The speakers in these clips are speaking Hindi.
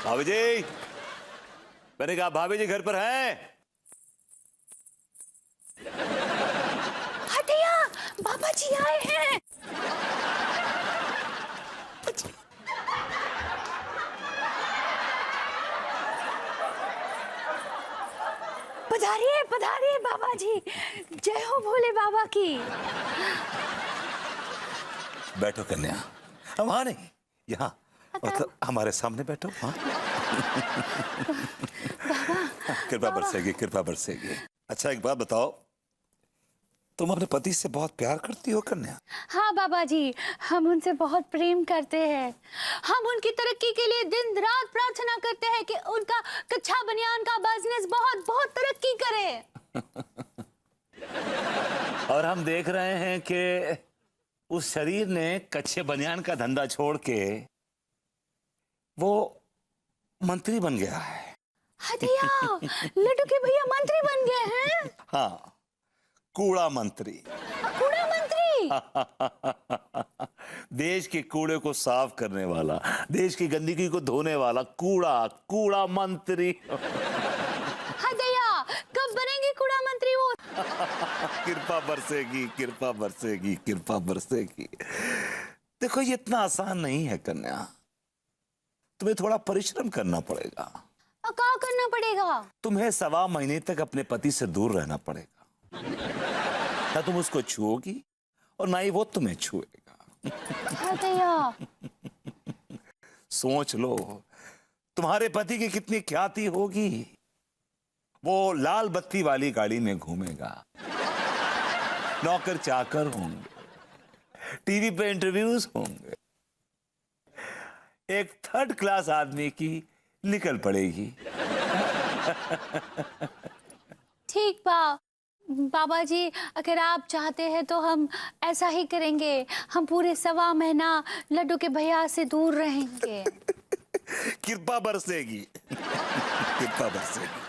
भाभी जी, मैंने कहा भाभी जी घर पर हैं? हटिया, बाबा जी आए हैं। पधारिए बाबा जी, जय हो भोले बाबा की। बैठो कन्या, वहां नहीं, यहाँ मतलब हमारे सामने बैठो। हाँ कृपा बरसेगी, कृपा बरसेगी। अच्छा एक बात बताओ, तुम अपने पति से बहुत प्यार करती हो कन्या? हाँ बाबा जी, हम उनसे बहुत प्रेम करते हैं। हम उनकी तरक्की के लिए दिन रात प्रार्थना करते हैं कि उनका कच्छा बनियान का बिजनेस बहुत बहुत तरक्की करे। और हम देख रहे हैं कि उस शरीर ने कच्चे बनियान का धंधा छोड़ के वो मंत्री बन गया है। हटिया, लड्डू के भैया मंत्री बन गए हैं। हाँ, कूड़ा मंत्री। कूड़ा मंत्री? देश के कूड़े को साफ करने वाला, देश की गंदगी को धोने वाला कूड़ा मंत्री। हटिया, कब बनेंगे कूड़ा मंत्री वो? कृपा बरसेगी, कृपा बरसेगी, कृपा बरसेगी। देखो ये इतना आसान नहीं है कन्या, तुम्हें थोड़ा परिश्रम करना पड़ेगा। क्या करना पड़ेगा? तुम्हें 1.25 महीने तक अपने पति से दूर रहना पड़ेगा। ना तुम उसको छुओगी और ना ही वो तुम्हें छुएगा। हटिया, सोच लो, तुम्हारे पति की कितनी ख्याति होगी। वो लाल बत्ती वाली गाड़ी में घूमेगा, नौकर चाकर होंगे, टीवी पे इंटरव्यूज होंगे, एक 3rd क्लास आदमी की निकल पड़ेगी। ठीक बाबा जी, अगर आप चाहते हैं तो हम ऐसा ही करेंगे। हम पूरे 1.25 महीना लड्डू के भैया से दूर रहेंगे। कृपा बरसेगी, कृपा बरसेगी।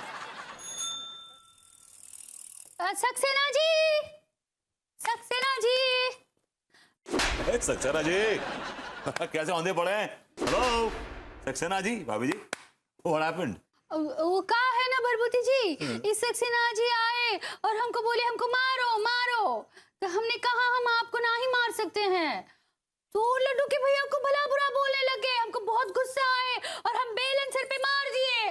सक्सेना जी, सक्सेना जी। सक्सेना जी कैसे औंधे पड़े हैं? हेलो सक्सेना जी, भाभी जी, व्हाट हैपेंड? वो कहा है ना बरबूती जी, इस सक्सेना जी आए और हमको बोले हमको मारो मारो, तो हमने कहा हम आपको ना ही मार सकते हैं। तो लड्डू के भैया को भला बुरा बोलने लगे, हमको बहुत गुस्सा आए और हम बेलन सर पे मार दिए।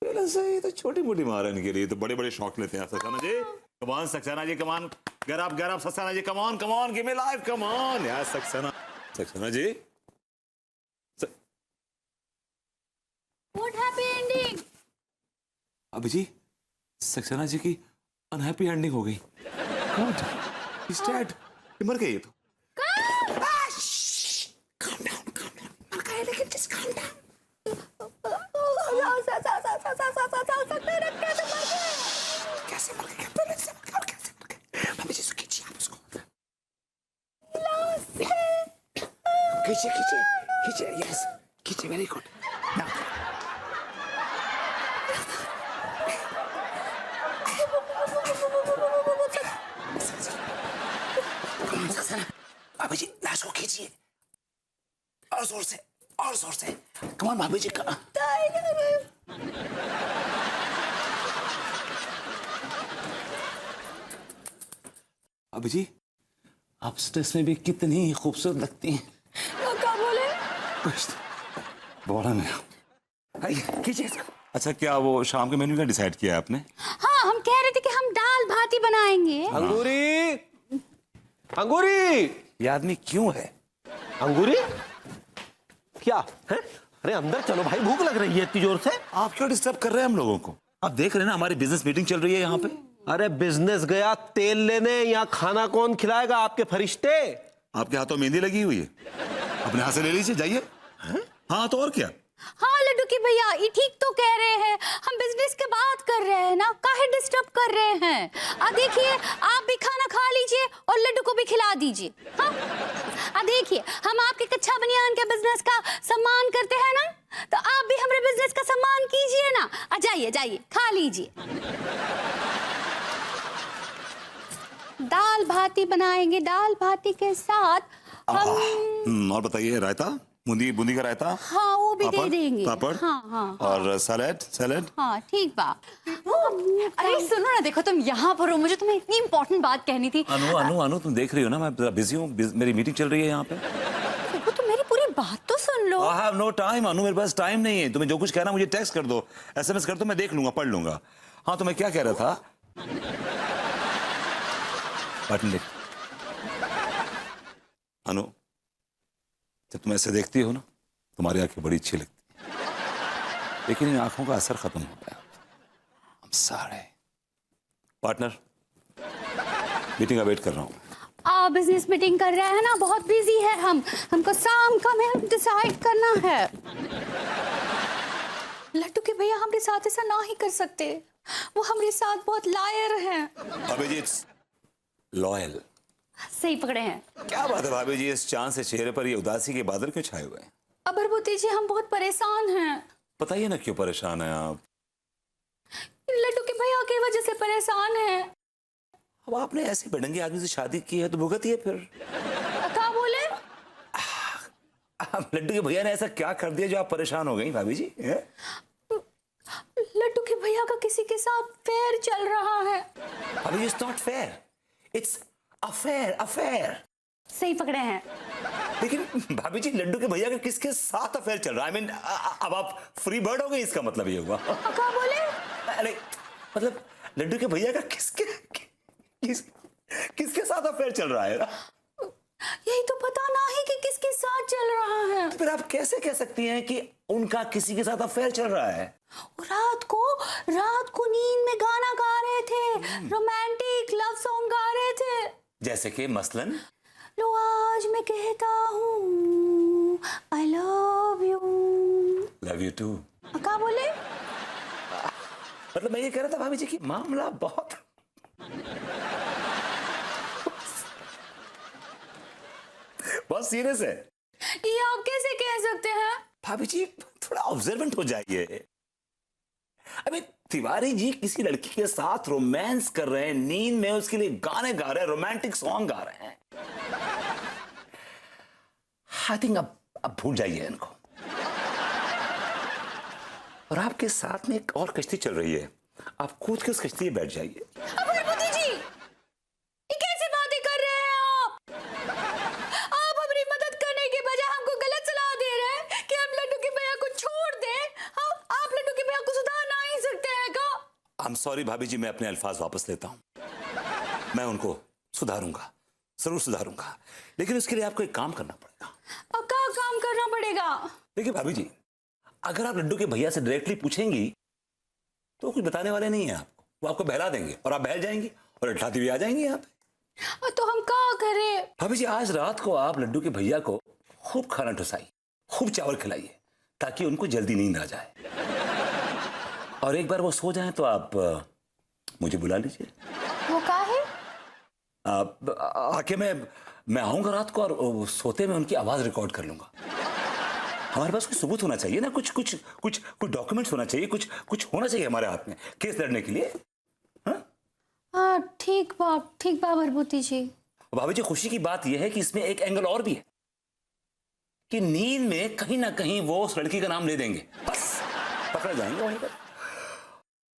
बेलन से ये तो छोटी मोटी मारने के लिए तो बड़े बड़े शौक लेते हैं Saxena ji. Come on Saxena ji, come on, get up Saxena ji, come on give me life, come on यार Saxena ji. What happy ending? अभी जी सक्सेना जी की अनहैप्पी एंडिंग हो गई। God, he's dead. ये मर गई ये तो। Calm down. मर गए लेकिन just calm down. कैसे मर गए? पहले से मर गए, कैसे मर गए? अभी जी खींचिए आप उसको। खींचिए, यस, खींचिए, वेरी गुड। भाभी जी लाश को खींचिए और जोर से, कम ऑन भाभी जी। भाभी जी आप स्ट्रेस में भी कितनी खूबसूरत लगती हैं। क्या बोले? बोला मैं। खींचिए। अच्छा क्या वो शाम के मेन्यू का डिसाइड किया है आपने? हाँ, हम कह रहे थे कि हम दाल भाती बनाएंगे। अंगूरी, ये आदमी क्यों है? अंगूरी क्या है? अरे अंदर चलो भाई, भूख लग रही है इतनी जोर से। आप क्यों डिस्टर्ब कर रहे हैं हम लोगों को? आप देख रहे हैं ना हमारी बिजनेस मीटिंग चल रही है यहाँ पे। अरे बिजनेस गया तेल लेने, यहाँ खाना कौन खिलाएगा? आपके फरिश्ते। आपके हाथों मेहंदी लगी हुई है, अपने हाथ से ले लीजिए, जाइए। हाँ तो और क्या? हाँ लड्डू की भैया, ये ठीक तो कह रहे हैं, हम बिजनेस की बात कर रहे हैं ना, काहे डिस्टर्ब कर रहे हैं? देखिए आप भी खाना खा लीजिए और लड्डू को भी खिला दीजिए। हाँ देखिए, हम आपके कच्छा बनियान के बिजनेस का सम्मान करते हैं ना, तो आप भी हमारे बिजनेस का सम्मान कीजिए ना। जाइए खा लीजिए। दाल भाती बनाएंगे, दाल भाती के साथ हम और बताइए रायता? बूंदी बूंदी का रायता, हाँ वो भी दे पापड़, देंगे। पापड़, हाँ हाँ और सैलेड सैलेड। हाँ ठीक बा। अरे सुनो ना, देखो तुम यहाँ पर हो, मुझे तुम्हें इतनी इंपॉर्टेंट बात कहनी थी। अनु अनु अनु तुम देख रही हो ना मैं बिजी हूँ, मेरी मीटिंग चल रही है यहाँ पे। देखो तुम मेरी पूरी बात तो सुन लो। आई हैव नो टाइम अनु, मेरे पास टाइम नहीं है। तुम्हें जो कुछ कहना मुझे टेक्स्ट कर दो, एसएमएस कर दो, मैं देख लूंगा, पढ़ लूंगा। हाँ तो मैं क्या कह रहा था, बटन लिख। अनु जब तुम ऐसे देखती हो ना, तुम्हारी आंखें बड़ी अच्छी लगती है, लेकिन इन आंखों का असर खत्म हो गया। I'm sorry। पार्टनर मीटिंग का वेट कर रहा हूँ। आप बिजनेस मीटिंग कर रहे हैं ना, बहुत बिजी है हमको शाम का में डिसाइड करना है। लड्डू के भैया हमारे साथ ऐसा ना ही कर सकते, वो हमारे साथ बहुत लायर हैं। भाभी जी इट्स लॉयल। सही पकड़े हैं। क्या बात है भाभी जी, इस चांद से चेहरे पर ये उदासी के बादल क्यों छाए हुए हैं? अबरबोती जी हम बहुत परेशान हैं। बताइए ना क्यों परेशान है आप? लड्डू के भैया की वजह से परेशान हैं। अब आपने ऐसे बेढंगे आदमी से शादी की है तो भुगतिए फिर। क्या बोले? लड्डू के भैया ने ऐसा क्या कर दिया जो आप परेशान हो गई भाभी जी? लड्डू के भैया का किसी के साथ फेयर चल रहा है। भाभी it's not fair, it's affair affair. सही पकड़े हैं। लेकिन भाभी जी लड्डू के भैया का किसके साथ अफेयर चल रहा है? आई मीन अब आप फ्री बर्ड हो गई, इसका मतलब ये हुआ। क्या बोले? अरे मतलब लड्डू के भैया का किसके साथ अफेयर चल रहा है? यही तो पता ना ही कि किसके साथ चल रहा है। फिर आप कैसे कह सकती हैं कि उनका किसी के साथ अफेयर चल रहा है? रात को नींद में गाना गा रहे थे, रोमांटिक लव सॉन्ग गा रहे थे। जैसे कि मसलन लो आज मैं कहता हूँ आई लव यू टू। क्या बोले? मतलब मैं ये कह रहा था भाभी जी कि मामला बहुत सीरियस है। ये आप कैसे कह सकते हैं? भाभी जी थोड़ा ऑब्जर्वेंट हो जाइए। अबे तिवारी जी किसी लड़की के साथ रोमांस कर रहे हैं, नींद में उसके लिए गाने गा रहे हैं, रोमांटिक सॉन्ग गा रहे हैं। आई थिंक अब भूल जाइए इनको। और आपके साथ में एक और कश्ती चल रही है, आप कूद के उस कश्ती में बैठ जाइए। अबरबोती जी ये कैसी बातें कर रहे हैं आप अपनी मदद करने के बजाय हमको गलत सलाह दे रहे हैं कि हम लड्डू के भैया को छोड़ दें। आप लड्डू के भैया को सुधार ना ही सकते हैं क्या? आई एम सॉरी भाभी जी, मैं अपने अल्फाज वापस लेता हूं। मैं उनको सुधारूंगा, जरूर सुधारूंगा, लेकिन उसके लिए आपको एक काम करना पड़ेगा। अब क्या काम करना पड़ेगा? देखिए भाभी जी, अगर आप लड्डू के भैया से डायरेक्टली पूछेंगी तो कुछ बताने वाले नहीं है आपको, वो आपको बहला देंगे और आप बहल जाएंगी और इठलाती भी आ जाएंगी यहाँ पे। तो हम क्या करें? भाभी जी आज रात को आप लड्डू के भैया को खूब खाना ठुसाइए, खूब चावल खिलाइए, ताकि उनको जल्दी नींद आ जाए। और एक बार वो सो जाए तो आप मुझे बुला लीजिए। वो क्या है? आप आके मैं आऊंगा रात को और सोते में उनकी आवाज रिकॉर्ड कर लूंगा। हमारे पास कुछ सबूत होना चाहिए ना, कुछ डॉक्यूमेंट्स होना चाहिए, कुछ होना चाहिए हमारे हाथ में केस लड़ने के लिए। हाँ ठीक बा अबरबोती जी। भाभी जी खुशी की बात यह है कि इसमें एक एंगल और भी है कि नींद में कहीं ना कहीं वो उस लड़की का नाम ले देंगे, बस पकड़ जाएंगे वहीं पर।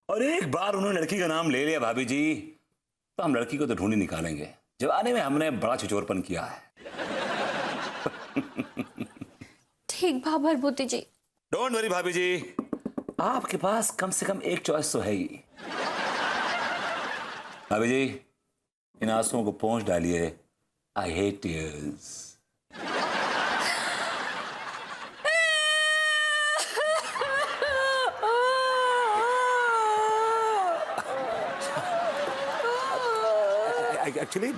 और एक बार उन्होंने लड़की का नाम ले लिया भाभी जी, तो हम लड़की को तो ढूंढी निकालेंगे। जवानी में हमने बड़ा छिचोरपन किया है। ठीक बा अबरबोती जी। डोंट वरी भाभी जी, आपके पास कम से कम एक चॉइस तो है ही। भाभी जी इन आंसुओं को पोंछ डालिए। I hate tears. एक्चुअली